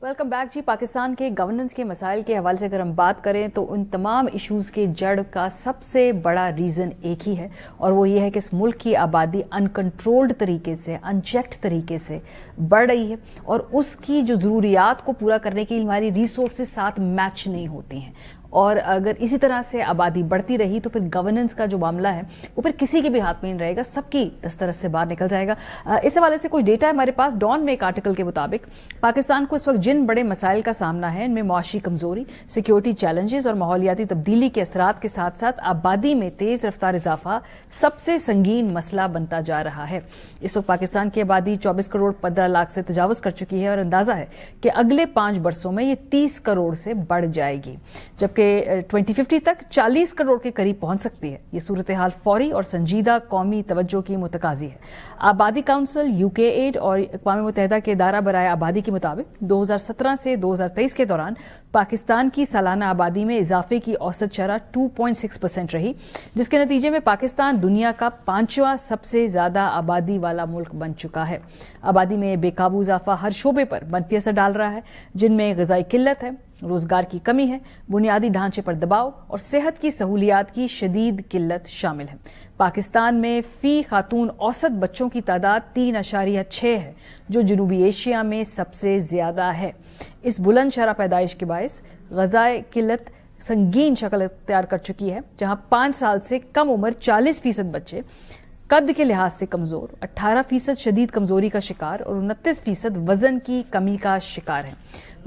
Welcome back जी। पाकिस्तान के governance के मसाइल के हवाले से अगर हम बात करें तो उन तमाम इश्यूज़ के जड़ का सबसे बड़ा रीज़न एक ही है और वो ये है कि इस मुल्क की आबादी अनकंट्रोल्ड तरीके से, अनचेक्ड तरीके से बढ़ रही है और उसकी जो ज़रूरियात को पूरा करने के लिए हमारी रिसोर्सेज साथ मैच नहीं होती हैं। और अगर इसी तरह से आबादी बढ़ती रही तो फिर गवर्नेंस का जो मामला है वो फिर किसी के भी हाथ में नहीं रहेगा, सबकी दस्तरस से बाहर निकल जाएगा। इस हवाले से कुछ डेटा है हमारे पास। डॉन में एक आर्टिकल के मुताबिक पाकिस्तान को इस वक्त जिन बड़े मसाइल का सामना है इनमें मुआशी कमजोरी, सिक्योरिटी चैलेंजेस और माहौलियाती तब्दीली के असरात के साथ साथ आबादी में तेज रफ्तार इजाफा सबसे संगीन मसला बनता जा रहा है। इस वक्त पाकिस्तान की आबादी 24 करोड़ 15 लाख से तजावज़ कर चुकी है और अंदाजा है कि अगले 5 बरसों में ये 30 करोड़ से बढ़ जाएगी, जबकि 2050 तक 40 करोड़ के करीब पहुंच सकती है। ये सूरत हाल फौरी और संजीदा कौमी तवज्जो की मुतकाजी है। आबादी काउंसिल, UKAID और अक़वाम मुत्तहिदा के इदारा बराए आबादी के मुताबिक 2017 से 2023 के दौरान पाकिस्तान की सालाना आबादी में इजाफे की औसत शरह 2.6% रही, जिसके नतीजे में पाकिस्तान दुनिया का 5वां सबसे ज्यादा आबादी वाला मुल्क बन चुका है। आबादी में बेकाबू इजाफा हर शोबे पर मनफी असर डाल रहा है, जिनमें ग़िज़ाई किल्लत है, रोजगार की कमी है, बुनियादी ढांचे पर दबाव और सेहत की सहूलियात की शदीद किल्लत शामिल है। पाकिस्तान में फी खातून औसत बच्चों की तादाद 3.6 है, जो जनूबी एशिया में सबसे ज्यादा है। इस बुलंद शरह पैदाइश के बायस ग़िज़ाई किल्लत संगीन शक्ल इख्तियार कर चुकी है, जहां 5 साल से कम उम्र 40% बच्चे कद के लिहाज से कमजोर, 18% शदीद कमजोरी का शिकार और 29% वजन की कमी का शिकार है।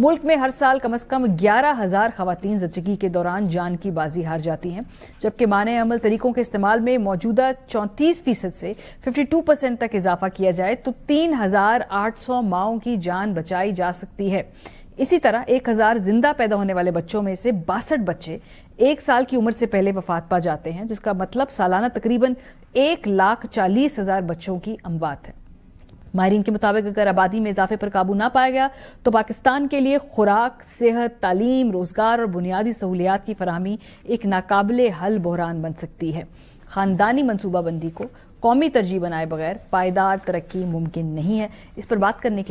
मुल्क में हर साल कम से कम 11,000 खवातीन ज़च्चगी के दौरान जान की बाजी हार जाती हैं, जबकि माने अमल तरीकों के इस्तेमाल में मौजूदा 34% से 52% तक इजाफा किया जाए तो 3,800 माओं की जान बचाई जा सकती है। इसी तरह 1,000 जिंदा पैदा होने वाले बच्चों में से 62 बच्चे 1 साल की उम्र से पहले वफात पा जाते हैं, जिसका मतलब सालाना तकरीबन 1,40,000 बच्चों की अमवात है। माहिरीन के मुताबिक अगर आबादी में इजाफे पर काबू ना पाया गया तो पाकिस्तान के लिए खुराक, सेहत, तालीम, रोजगार और बुनियादी सहूलियात की फराहमी एक नाकाबिले हल बहरान बन सकती है। खानदानी मनसूबाबंदी को कौमी तरजीह बनाए बगैर पायदार तरक्की मुमकिन नहीं है। इस पर बात करने के